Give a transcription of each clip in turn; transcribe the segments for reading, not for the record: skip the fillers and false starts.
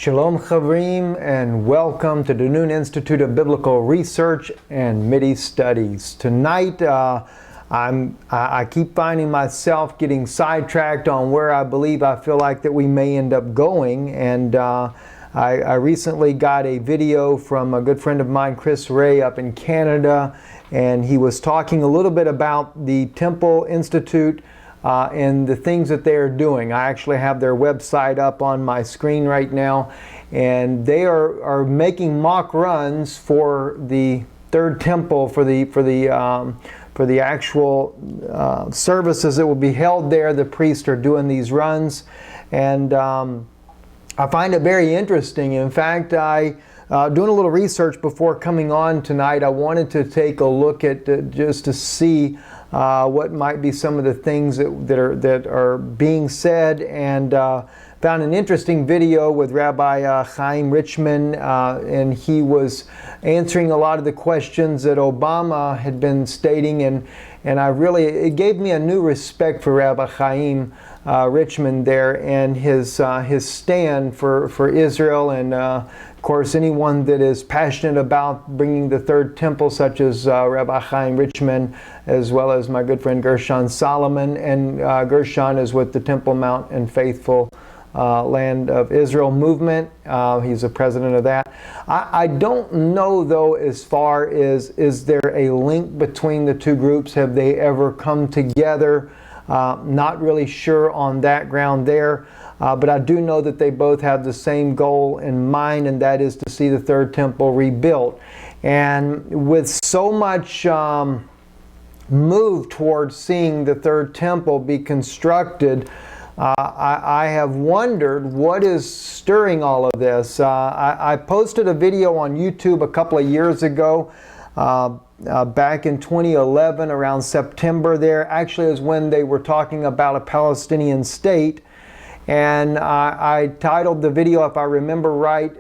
Shalom Chavrim, and welcome to the Ben-Nun Institute of Biblical Research and Middle Studies. Tonight, I keep finding myself getting sidetracked on where I feel like that we may end up going, and I recently got a video from a good friend of mine, Chris Ray, up in Canada, and he was talking a little bit about the Temple Institute and the things that they are doing. I actually have their website up on my screen right now, and they are making mock runs for the third temple, for the actual services that will be held there. The priests are doing these runs, and I find it very interesting. In fact, doing a little research before coming on tonight, I wanted to take a look at just to see what might be some of the things that are being said, and found an interesting video with Rabbi Chaim Richman, and he was answering a lot of the questions that Obama had been stating, and it gave me a new respect for Rabbi Chaim Richman there, and his stand for Israel, and of course anyone that is passionate about bringing the third temple, such as Rabbi Chaim Richman, as well as my good friend Gershon Solomon, and Gershon is with the Temple Mount and Faithful Land of Israel movement. He's the president of that. I don't know though, as far as, is there a link between the two groups? Have they ever come together? Not really sure on that ground there, but I do know that they both have the same goal in mind, and that is to see the third temple rebuilt. And with so much move towards seeing the third temple be constructed, I have wondered what is stirring all of this. I posted a video on YouTube a couple of years ago, back in 2011, around September there. Actually, is when they were talking about a Palestinian state. And I titled the video, if I remember right,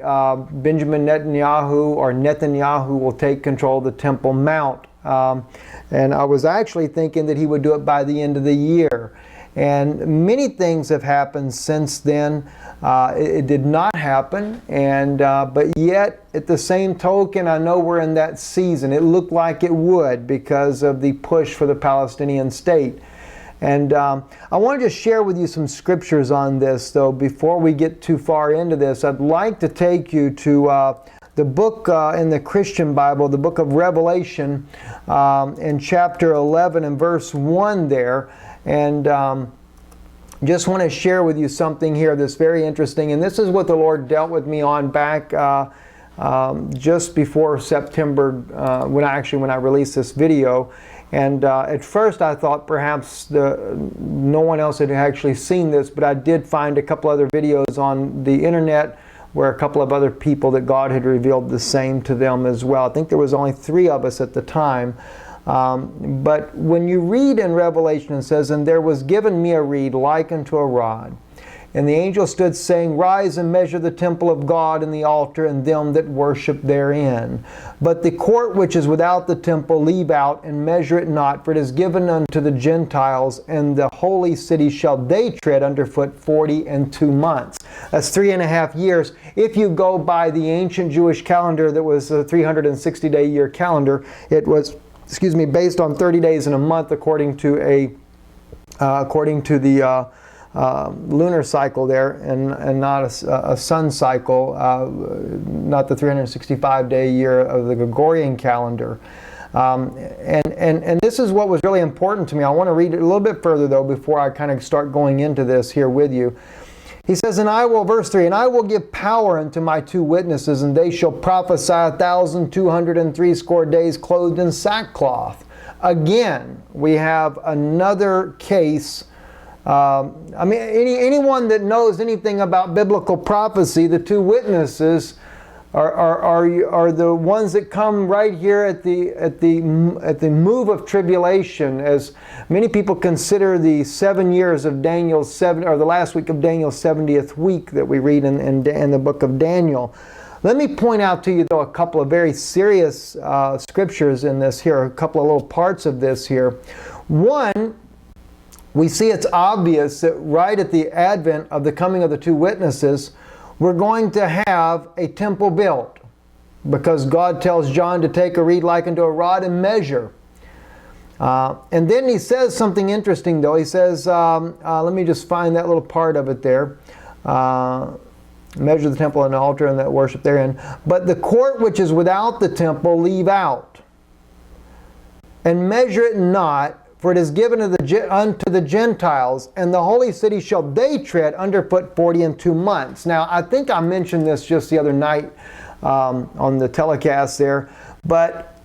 Benjamin Netanyahu will take control of the Temple Mount. And I was actually thinking that he would do it by the end of the year. And many things have happened since then. It did not happen, and but yet, at the same token, I know we're in that season. It looked like it would because of the push for the Palestinian state. And I wanted to share with you some scriptures on this, though. Before we get too far into this, I'd like to take you to the book in the Christian Bible, the book of Revelation, in chapter 11 and verse 1 there. And just want to share with you something here that's very interesting. And this is what the Lord dealt with me on back just before September, when I released this video. And at first I thought perhaps no one else had actually seen this, but I did find a couple other videos on the internet where a couple of other people that God had revealed the same to them as well. I think there was only 3 of us at the time. But when you read in Revelation, it says, "And there was given me a reed like unto a rod. And the angel stood, saying, Rise and measure the temple of God and the altar and them that worship therein. But the court which is without the temple leave out, and measure it not, for it is given unto the Gentiles, and the holy city shall they tread underfoot 42 months. That's 3.5 years. If you go by the ancient Jewish calendar that was a 360-day year calendar, it was based on 30 days in a month, according to the lunar cycle there, and not a sun cycle, not the 365-day year of the Gregorian calendar. And this is what was really important to me. I want to read it a little bit further, though, before I kind of start going into this here with you. He says, verse 3, "And I will give power unto my 2 witnesses, and they shall prophesy 1,260 days clothed in sackcloth." Again, we have another case. Anyone that knows anything about biblical prophecy, the 2 witnesses are the ones that come right here at the move of tribulation, as many people consider the 7 years of Daniel's or the last week of Daniel's 70th week that we read in the book of Daniel. Let me point out to you, though, a couple of very serious scriptures in this here, a couple of little parts of this here. One, we see it's obvious that right at the advent of the coming of the 2 witnesses, we're going to have a temple built, because God tells John to take a reed like unto a rod and measure. And then he says something interesting, though. He says, let me just find that little part of it there. Measure the temple and the altar and that worship therein. But the court which is without the temple leave out, and measure it not, for it is given unto the Gentiles, and the holy city shall they tread underfoot 42 months. Now, I think I mentioned this just the other night on the telecast there, but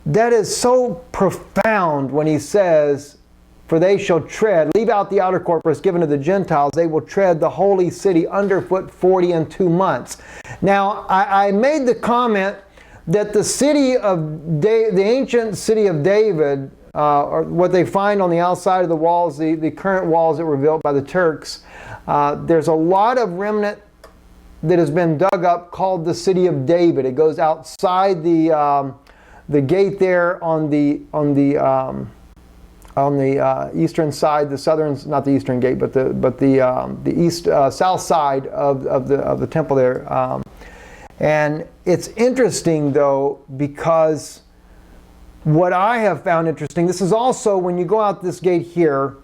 that is so profound when he says, for they shall tread, leave out the outer court, for it's given to the Gentiles, they will tread the holy city underfoot 42 months. Now, I made the comment that the city of the ancient city of David, or what they find on the outside of the walls, the current walls that were built by the Turks, there's a lot of remnant that has been dug up called the city of David. It goes outside the gate there on the eastern side, the southern, not the eastern gate, but the east south side of the temple there. And it's interesting, though, because what I have found interesting, this is also when you go out this gate here,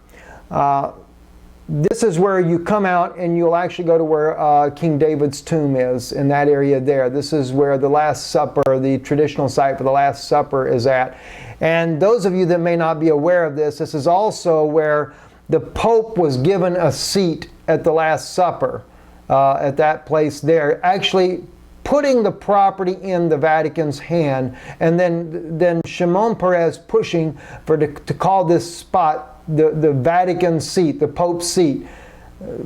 this is where you come out and you'll actually go to where King David's tomb is, in that area there. This is where the Last Supper, the traditional site for the Last Supper, is at. And those of you that may not be aware of this, this is also where the Pope was given a seat at the Last Supper, at that place there, actually putting the property in the Vatican's hand, and then Shimon Peres pushing to call this spot the Vatican seat, the Pope's seat.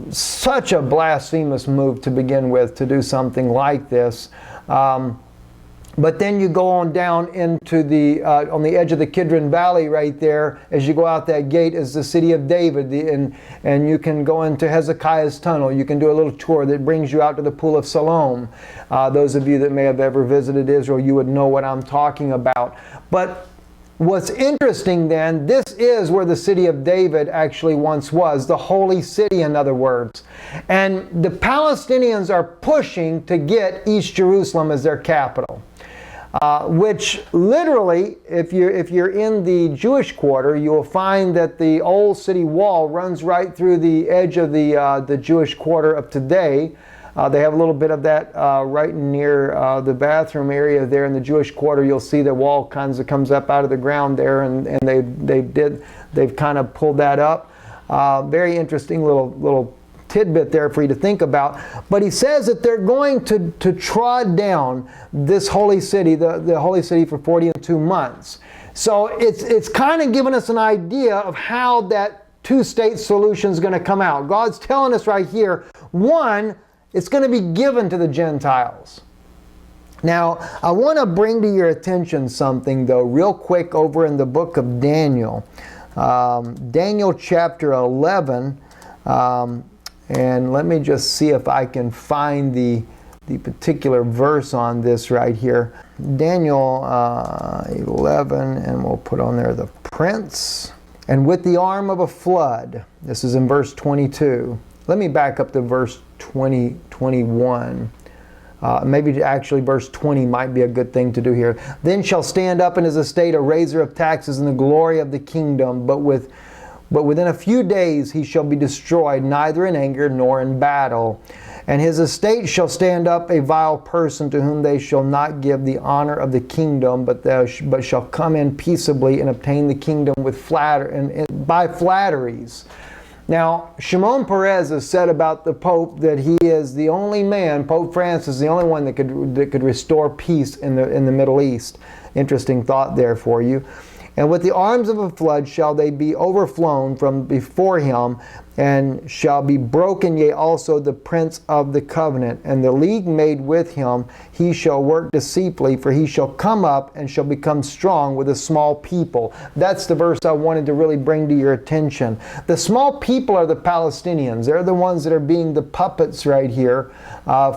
Such a blasphemous move to begin with, to do something like this. But then you go on down into on the edge of the Kidron Valley right there, as you go out that gate, is the city of David. And you can go into Hezekiah's tunnel. You can do a little tour that brings you out to the Pool of Siloam. Those of you that may have ever visited Israel, you would know what I'm talking about. But what's interesting then, this is where the city of David actually once was, the holy city, in other words. And the Palestinians are pushing to get East Jerusalem as their capital. Which literally, if you're in the Jewish quarter, you will find that the old city wall runs right through the edge of the Jewish quarter of today. They have a little bit of that right near the bathroom area there in the Jewish quarter. You'll see the wall kind of comes up out of the ground there, and they've kind of pulled that up. Very interesting little tidbit there for you to think about. But he says that they're going to trod down this holy city, the holy city, for 42 months. So it's kind of giving us an idea of how that two-state solution is going to come out. God's telling us right here, one, it's going to be given to the Gentiles. Now, I want to bring to your attention something, though, real quick, over in the book of Daniel. Daniel chapter 11. And let me just see if I can find the particular verse on this right here. Daniel 11, and we'll put on there the prince. And with the arm of a flood. This is in verse 22. Let me back up to verse 21. Maybe actually verse 20 might be a good thing to do here. Then shall stand up in his estate a raiser of taxes in the glory of the kingdom, but within a few days he shall be destroyed, neither in anger nor in battle. And his estate shall stand up a vile person, to whom they shall not give the honor of the kingdom, but shall come in peaceably and obtain the kingdom with by flatteries. Now, Shimon Peres has said about the Pope that he is the only man, Pope Francis, the only one that could restore peace in the Middle East. Interesting thought there for you. And with the arms of a flood shall they be overflown from before him, and shall be broken, yea, also the prince of the covenant. And the league made with him, he shall work deceitfully, for he shall come up and shall become strong with a small people. That's the verse I wanted to really bring to your attention. The small people are the Palestinians. They're the ones that are being the puppets right here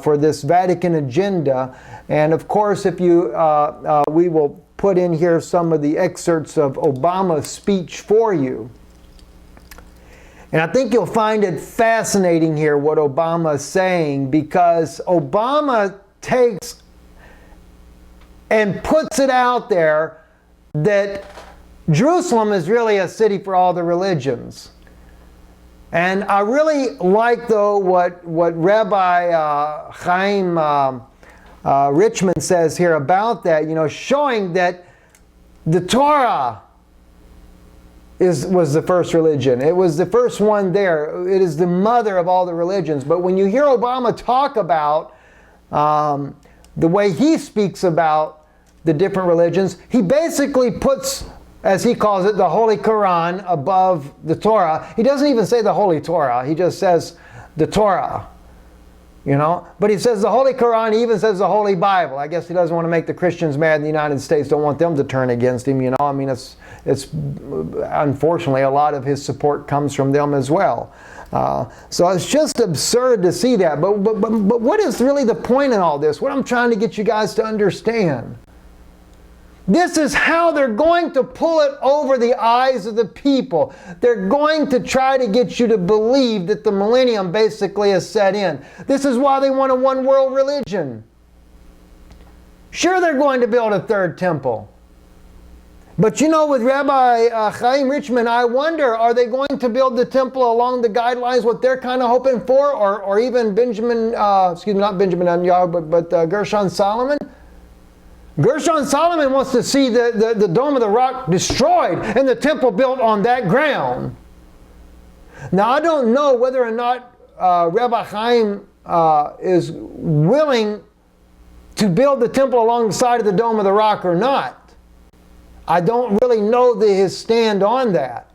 for this Vatican agenda. And of course, if we will put in here some of the excerpts of Obama's speech for you. And I think you'll find it fascinating here what Obama is saying, because Obama takes and puts it out there that Jerusalem is really a city for all the religions. And I really like, though, what Rabbi Chaim Richmond says here about that, showing that the Torah was the first religion. It was the first one there. It is the mother of all the religions. But when you hear Obama talk about the way he speaks about the different religions, he basically puts, as he calls it, the Holy Quran above the Torah. He doesn't even say the Holy Torah. He just says the Torah. But he says the Holy Quran. He even says the Holy Bible. I guess he doesn't want to make the Christians mad in the United States. Don't want them to turn against him. It's unfortunately a lot of his support comes from them as well. So it's just absurd to see that. But what is really the point in all this? What I'm trying to get you guys to understand. This is how they're going to pull it over the eyes of the people. They're going to try to get you to believe that the millennium basically is set in. This is why they want a one world religion. Sure, they're going to build a third temple. But with Rabbi Chaim Richmond, I wonder, are they going to build the temple along the guidelines, what they're kind of hoping for? Or even not Benjamin Netanyahu, but Gershon Solomon? Gershon Solomon wants to see the Dome of the Rock destroyed and the temple built on that ground. Now, I don't know whether or not Rabbi Chaim is willing to build the temple alongside of the Dome of the Rock or not. I don't really know his stand on that.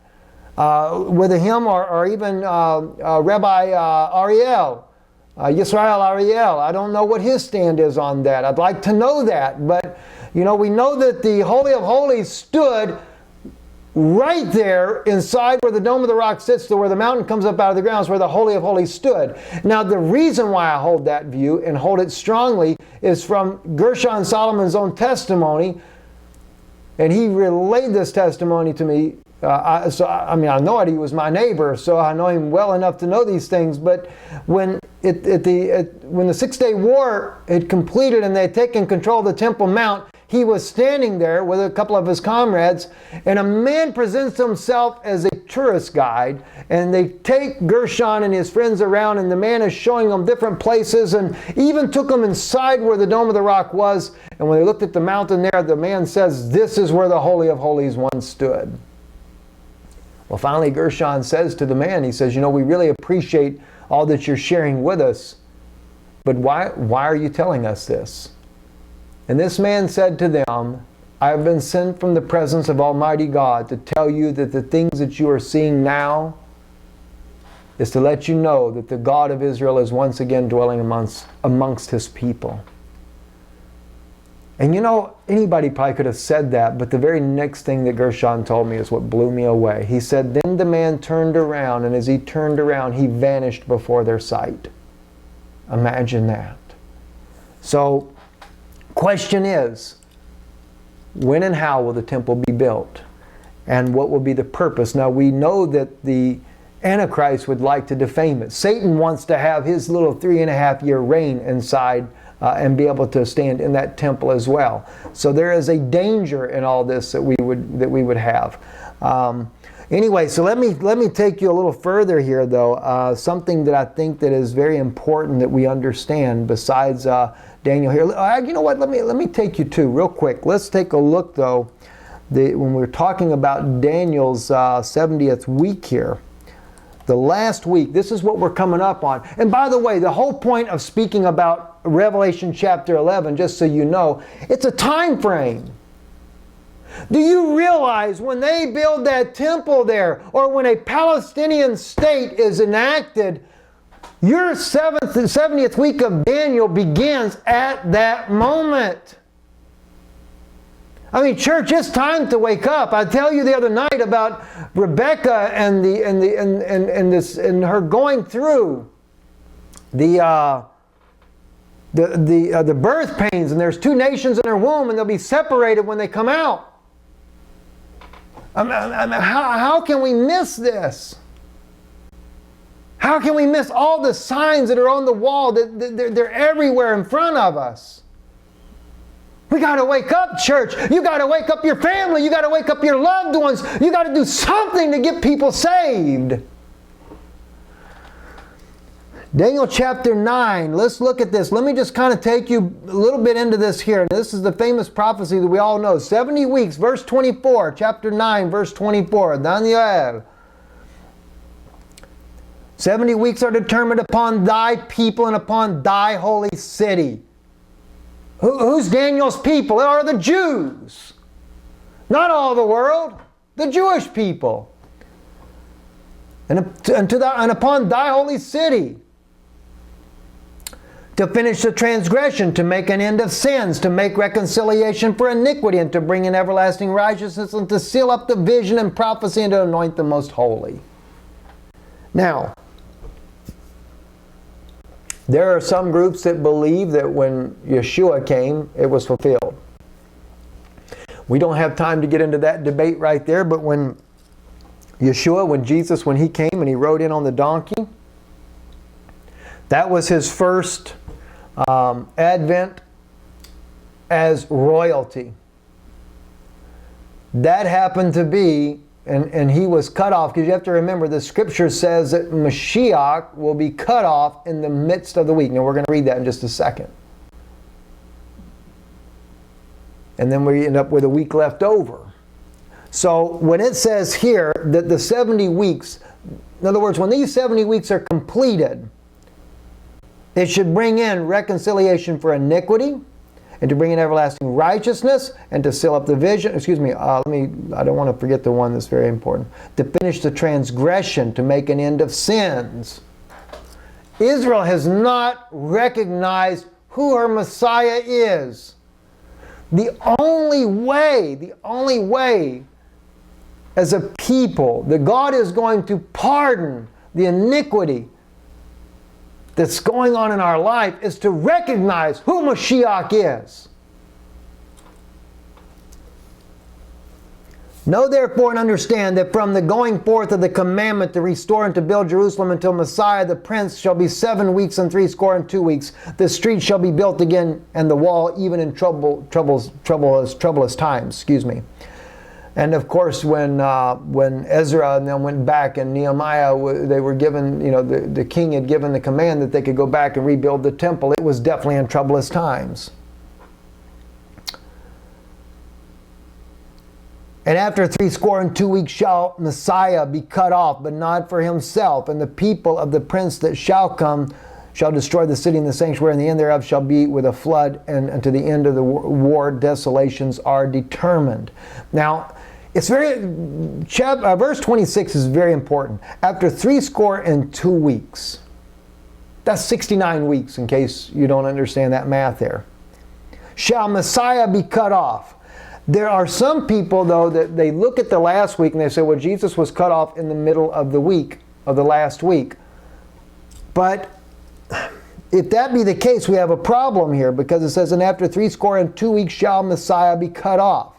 Whether him or even Rabbi Ariel. Yisrael Ariel. I don't know what his stand is on that. I'd like to know that. But, we know that the Holy of Holies stood right there inside where the Dome of the Rock sits, to where the mountain comes up out of the ground, is where the Holy of Holies stood. Now, the reason why I hold that view and hold it strongly is from Gershon Solomon's own testimony. And he relayed this testimony to me. I know that he was my neighbor, so I know him well enough to know these things. But when when the 6-day war had completed and they had taken control of the Temple Mount, he was standing there with a couple of his comrades, and a man presents himself as a tourist guide, and they take Gershon and his friends around, and the man is showing them different places, and even took them inside where the Dome of the Rock was. And when they looked at the mountain there, the man says, "This is where the Holy of Holies once stood." Well, finally Gershon says to the man, he says, we really appreciate all that you're sharing with us, but why are you telling us this? And this man said to them, I have been sent from the presence of Almighty God to tell you that the things that you are seeing now is to let you know that the God of Israel is once again dwelling amongst His people. And anybody probably could have said that, but the very next thing that Gershon told me is what blew me away. He said, then the man turned around, and as he turned around, he vanished before their sight. Imagine that. So, question is, when and how will the temple be built? And what will be the purpose? Now, we know that the Antichrist would like to defame it. Satan wants to have his little 3.5-year reign inside and be able to stand in that temple as well. So there is a danger in all this that we would have. Anyway, so let me take you a little further here, though. Something that I think that is very important that we understand besides Daniel here. You know what? Let me take you to real quick. Let's take a look, though. When we're talking about Daniel's 70th week here. The last week, this is what we're coming up on. And by the way, the whole point of speaking about Revelation chapter 11, just so you know, it's a time frame. Do you realize when they build that temple there, or when a Palestinian state is enacted, your 70th week of Daniel begins at that moment? I mean, church, it's time to wake up. I tell you the other night about Rebecca and her going through the birth pains, and there's 2 nations in her womb, and they'll be separated when they come out. How can we miss this? How can we miss all the signs that are on the wall? They're everywhere in front of us. We got to wake up, church. You got to wake up your family. You got to wake up your loved ones. You got to do something to get people saved. Daniel chapter 9. Let's look at this. Let me just kind of take you a little bit into this here. This is the famous prophecy that we all know. 70 weeks, verse 24. Chapter 9, verse 24. Daniel. 70 weeks are determined upon thy people and upon thy holy city. Who's Daniel's people? It are the Jews. Not all the world. The Jewish people. And upon thy holy city. To finish the transgression, to make an end of sins, to make reconciliation for iniquity, and to bring in everlasting righteousness, and to seal up the vision and prophecy, and to anoint the most holy. Now, there are some groups that believe that when Yeshua came, it was fulfilled. We don't have time to get into that debate right there, but when Yeshua, when Jesus, when he came and he rode in on the donkey, that was his first advent as royalty. That happened to be, and he was cut off, because you have to remember the scripture says that Mashiach will be cut off in the midst of the week. Now we're going to read that in just a second. And then we end up with a week left over. So when it says here that the 70 weeks, in other words, when these 70 weeks are completed, it should bring in reconciliation for iniquity, and to bring in everlasting righteousness, and to seal up the vision. Excuse me, I don't want to forget the one that's very important. To finish the transgression, to make an end of sins. Israel has not recognized who her Messiah is. The only way as a people that God is going to pardon the iniquity that's going on in our life is to recognize who Mashiach is. Know therefore and understand that from the going forth of the commandment to restore and to build Jerusalem until Messiah the Prince shall be 7 weeks and 62 weeks. The street shall be built again, and the wall even in troublous times. And of course, when Ezra and then went back, and Nehemiah, they were given, the king had given the command that they could go back and rebuild the temple. It was definitely in troublous times. And after 62 weeks shall Messiah be cut off, but not for himself. And the people of the prince that shall come shall destroy the city and the sanctuary, and the end thereof shall be with a flood, and to the end of the war desolations are determined. Now, it's verse 26 is very important. After 62 weeks, that's 69 weeks in case you don't understand that math there, shall Messiah be cut off. There are some people, though, that they look at the last week and they say, well, Jesus was cut off in the middle of the week, of the last week. But if that be the case, we have a problem here, because it says, and after 62 weeks shall Messiah be cut off,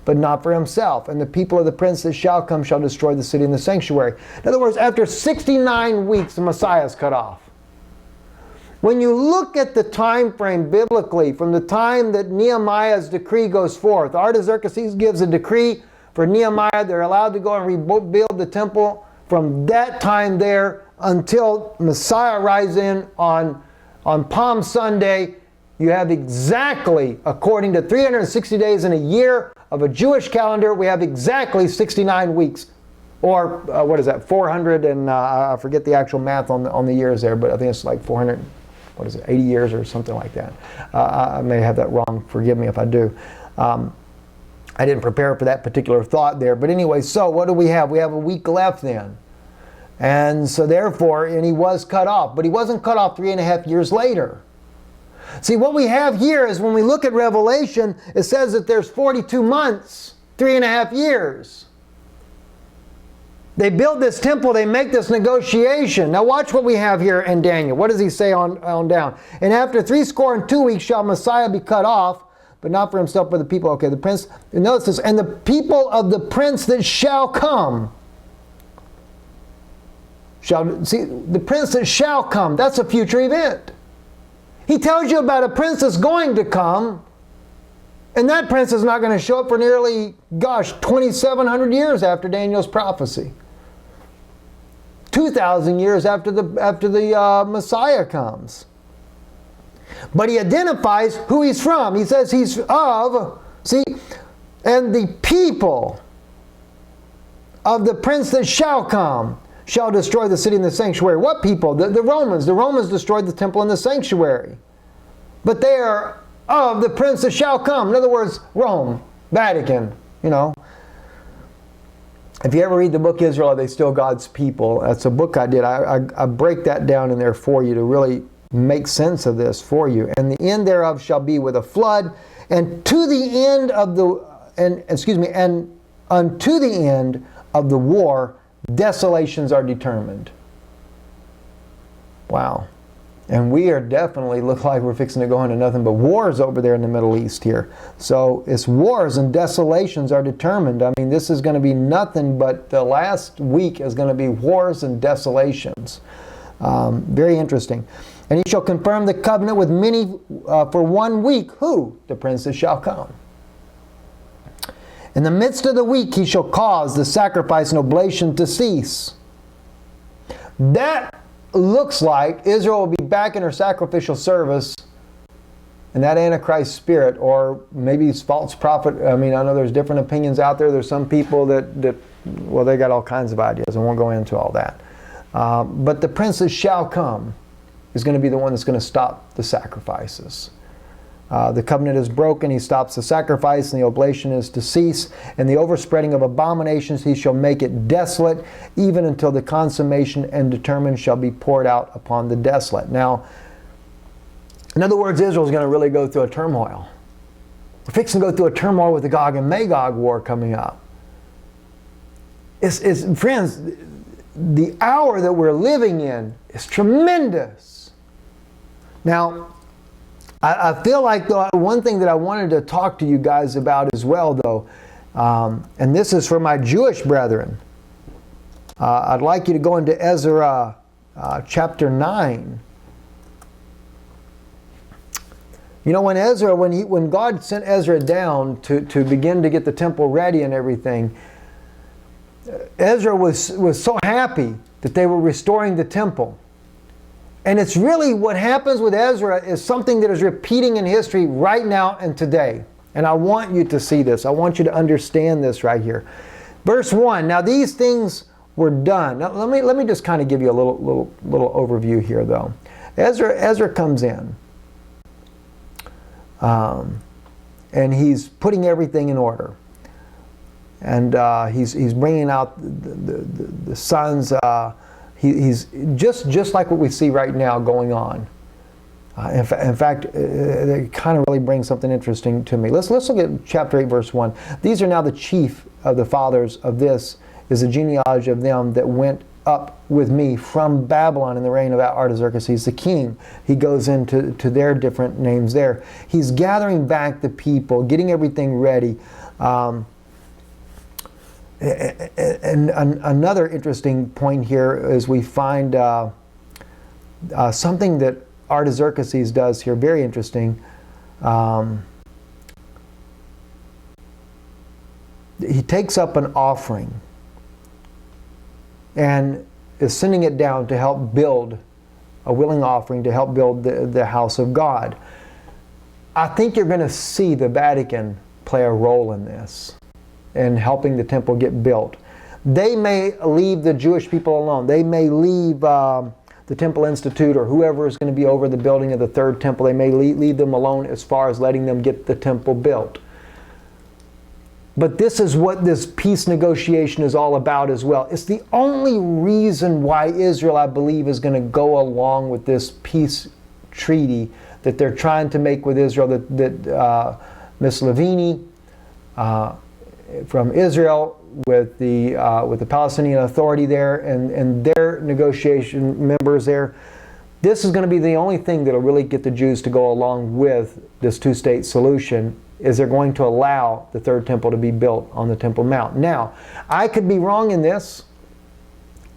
but not for himself. And the people of the prince that shall come shall destroy the city and the sanctuary. In other words, after 69 weeks, the Messiah is cut off. When you look at the time frame biblically, from the time that Nehemiah's decree goes forth, Artaxerxes gives a decree for Nehemiah. They're allowed to go and rebuild the temple from that time there until Messiah rises in on Palm Sunday. You have exactly, according to 360 days in a year of a Jewish calendar, we have exactly 69 weeks. Or, what is that, 400 and, I forget the actual math on the years there, but I think it's like 400, 80 years or something like that. I may have that wrong, forgive me if I do. I didn't prepare for that particular thought there. But anyway, so what do we have? We have a week left then. And so therefore, and he was cut off. But he wasn't cut off 3.5 years later. See, what we have here is when we look at Revelation, it says that there's 42 months, 3.5 years. They build this temple, they make this negotiation. Now watch what we have here in Daniel. What does he say on down? And after 62 weeks shall Messiah be cut off, but not for himself, but the people. Okay, the prince, notice this, and the people of the prince that shall come. see, the prince that shall come, that's a future event. He tells you about a prince that's going to come, and that prince is not going to show up for nearly, 2,700 years after Daniel's prophecy. 2,000 years after the Messiah comes. But he identifies who he's from. He says he's of, see, and the people of the prince that shall come shall destroy the city and the sanctuary. What people? The Romans. The Romans destroyed the temple and the sanctuary. But they are of the prince that shall come. In other words, Rome, Vatican, you know. If you ever read the book Israel, Are They Still God's People? That's a book I did. I break that down in there for you to really make sense of this for you. And the end thereof shall be with a flood, and to the end of the, and unto the end of the war, desolations are determined. Wow. And we are definitely look like we're fixing to go into nothing but wars over there in the Middle East here. So it's wars and desolations are determined. I mean, this is going to be nothing but the last week is going to be wars and desolations. Very interesting. And he shall confirm the covenant with many for 1 week. Who? The princes shall come. In the midst of the week he shall cause the sacrifice and oblation to cease. That looks like Israel will be back in her sacrificial service and that Antichrist spirit, or maybe it's false prophet. I mean, I know there's different opinions out there. There's some people that well, they got all kinds of ideas. I won't go into all that. But the princes shall come is going to be the one that's going to stop the sacrifices. The covenant is broken, he stops the sacrifice, and the oblation is to cease. And the overspreading of abominations, he shall make it desolate, even until the consummation and determined shall be poured out upon the desolate. Now, in other words, Israel is going to really go through a turmoil. We're fixing to go through a turmoil with the Gog and Magog war coming up. Friends, the hour that we're living in is tremendous. Now, I feel like the one thing that I wanted to talk to you guys about as well, though, and this is for my Jewish brethren. I'd like you to go into Ezra chapter 9. You know, when God sent Ezra down to begin to get the temple ready and everything, Ezra was so happy that they were restoring the temple. And it's really what happens with Ezra is something that is repeating in history right now and today. And I want you to see this. I want you to understand this right here. Verse 1. Now these things were done. Now let me just kind of give you a little overview here, though. Ezra comes in. And he's putting everything in order. And he's bringing out the sons. He's just like what we see right now going on. In fact, it kind of really brings something interesting to me. Let's look at chapter 8, verse 1. These are now the chief of the fathers of this, is the genealogy of them that went up with me from Babylon in the reign of Artaxerxes the king. He goes into their different names there. He's gathering back the people, getting everything ready. And another interesting point here is we find something that Artaxerxes does here, very interesting. He takes up an offering and is sending it down to help build, a willing offering to help build the house of God. I think you're going to see the Vatican play a role in this, in helping the temple get built. They may leave the Jewish people alone. They may leave the Temple Institute or whoever is going to be over the building of the third temple. They may leave them alone as far as letting them get the temple built. But this is what this peace negotiation is all about as well. It's the only reason why Israel, I believe, is going to go along with this peace treaty that they're trying to make with Israel, that Ms. Levini from Israel with the Palestinian Authority there and their negotiation members there. This is going to be the only thing that will really get the Jews to go along with this two-state solution, is they're going to allow the third temple to be built on the Temple Mount. Now, I could be wrong in this.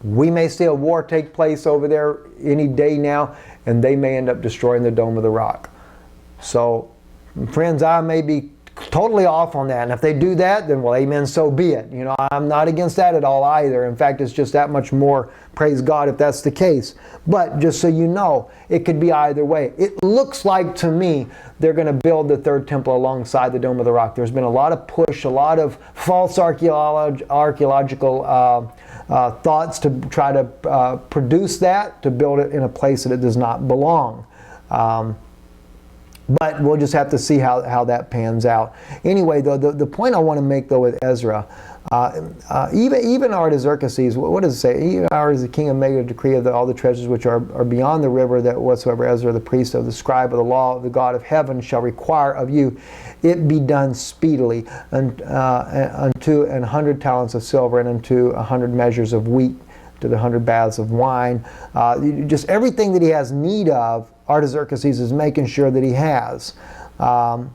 We may see a war take place over there any day now, and they may end up destroying the Dome of the Rock. So, friends, I may be totally off on that. And if they do that, then well, amen, so be it. You know, I'm not against that at all either. In fact, it's just that much more, praise God, if that's the case. But just so you know, it could be either way. It looks like to me they're going to build the third temple alongside the Dome of the Rock. There's been a lot of push, a lot of false archaeological thoughts to try to produce that, to build it in a place that it does not belong. But we'll just have to see how that pans out. Anyway, though, the point I want to make, though, with Ezra, even Artaxerxes, what does it say? Even ours, the king, have made a decree of all the treasures which are beyond the river, that whatsoever Ezra, the priest of the scribe of the law of the God of heaven, shall require of you, it be done speedily, unto 100 talents of silver, and unto 100 measures of wheat, to the 100 baths of wine. Just everything that he has need of, Artaxerxes is making sure that he has. And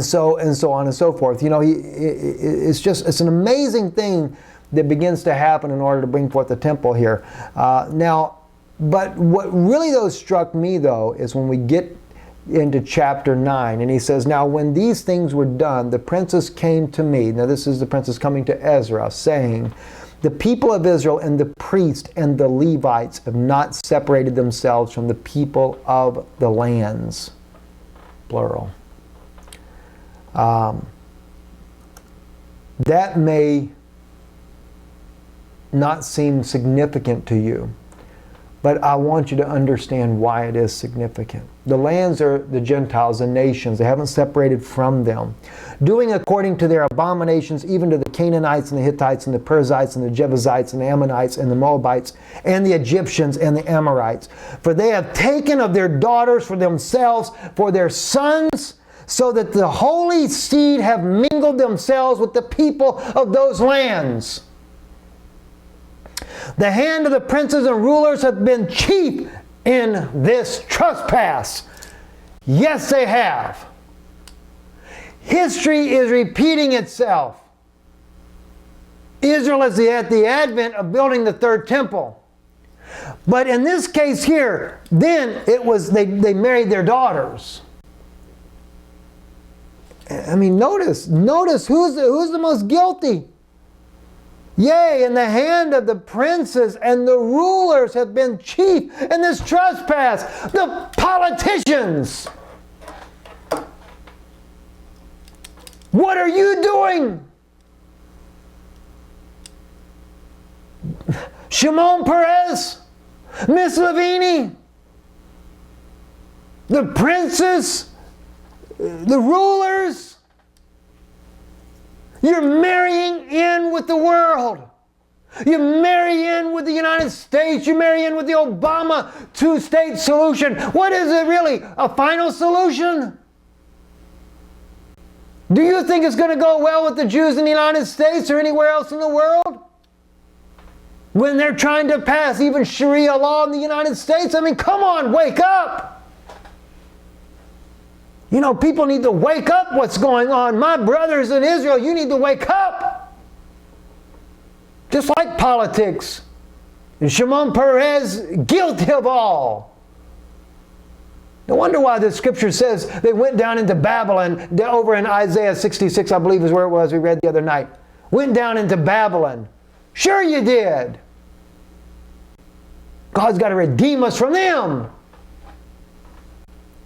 so on and so forth. You know, it's an amazing thing that begins to happen in order to bring forth the temple here. But what really, though, struck me, though, is when we get into chapter 9, and he says, now when these things were done, the princes came to me. Now this is the princes coming to Ezra, saying, the people of Israel and the priests and the Levites have not separated themselves from the people of the lands. Plural. That may not seem significant to you, but I want you to understand why it is significant. The lands are the Gentiles, the nations. They haven't separated from them. Doing according to their abominations, even to the Canaanites and the Hittites and the Perizzites and the Jebusites and the Ammonites and the Moabites and the Egyptians and the Amorites. For they have taken of their daughters for themselves, for their sons, so that the holy seed have mingled themselves with the people of those lands. The hand of the princes and rulers have been chief in this trespass. Yes, they have. History is repeating itself. Israel is at the advent of building the third temple. But in this case here, then it was they married their daughters. I mean, notice who's the most guilty. Yea, in the hand of the princes and the rulers have been chief in this trespass. The politicians. What are you doing? Shimon Peres, Miss Lavini, the princes, the rulers. You're marrying in with the world. You marry in with the United States. You marry in with the Obama two-state solution. What is it really? A final solution? Do you think it's going to go well with the Jews in the United States or anywhere else in the world? When they're trying to pass even Sharia law in the United States? I mean, come on, wake up! You know, people need to wake up what's going on. My brothers in Israel, you need to wake up. Just like politics. And Shimon Peres, guilty of all. No wonder why the scripture says they went down into Babylon, over in Isaiah 66, I believe is where it was we read the other night. Went down into Babylon. Sure you did. God's got to redeem us from them.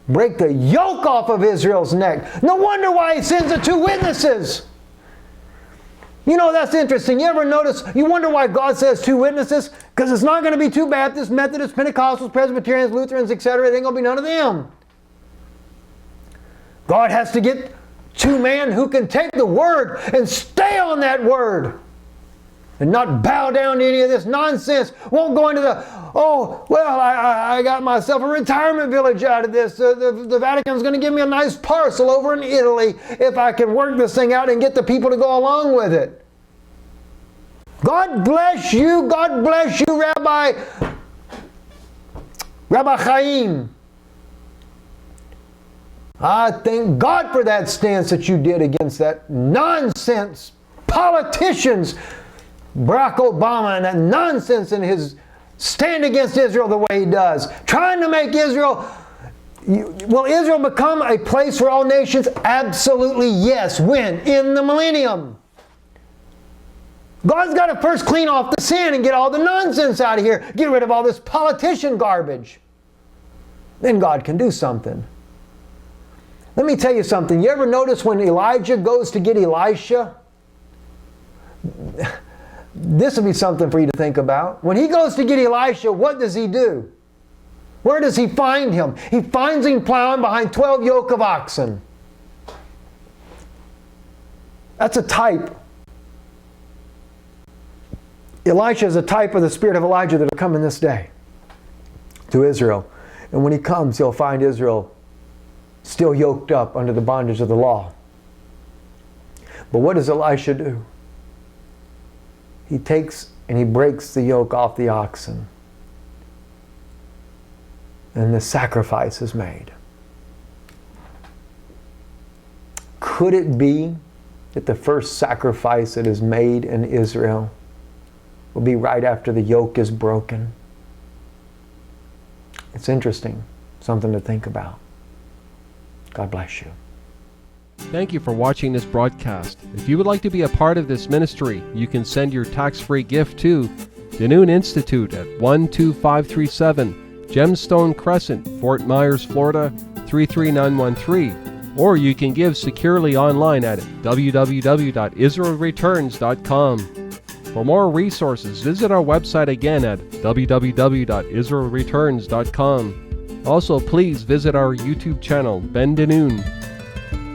Break the yoke off of Israel's neck. No wonder why he sends the two witnesses. You know, that's interesting. You ever notice, you wonder why God says two witnesses? Because it's not going to be two Baptists, Methodists, Pentecostals, Presbyterians, Lutherans, etc. It ain't going to be none of them. God has to get two men who can take the word and stay on that word. And not bow down to any of this nonsense. Won't go into the, oh, well, I got myself a retirement village out of this. The Vatican's going to give me a nice parcel over in Italy if I can work this thing out and get the people to go along with it. God bless you. God bless you, Rabbi Chaim. I thank God for that stance that you did against that nonsense politicians Barack Obama and that nonsense in his stand against Israel the way he does, trying to make Israel... Will Israel become a place for all nations? Absolutely yes. When? In the millennium. God's got to first clean off the sin and get all the nonsense out of here. Get rid of all this politician garbage. Then God can do something. Let me tell you something. You ever notice when Elijah goes to get Elisha? This will be something for you to think about. When he goes to get Elisha, what does he do? Where does he find him? He finds him plowing behind 12 yoke of oxen. That's a type. Elisha is a type of the spirit of Elijah that will come in this day to Israel. And when he comes, he'll find Israel still yoked up under the bondage of the law. But what does Elisha do? He takes and he breaks the yoke off the oxen. And the sacrifice is made. Could it be that the first sacrifice that is made in Israel will be right after the yoke is broken? It's interesting. Something to think about. God bless you. Thank you for watching this broadcast. If you would like to be a part of this ministry, you can send your tax-free gift to Ben-Nun Institute at 12537 Gemstone Crescent, Fort Myers, Florida 33913, or you can give securely online at www.israelreturns.com. For more resources, visit our website again at www.israelreturns.com. Also, please visit our YouTube channel, Ben-Denoon.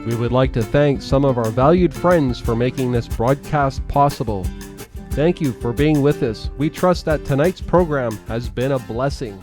We would like to thank some of our valued friends for making this broadcast possible. Thank you for being with us. We trust that tonight's program has been a blessing.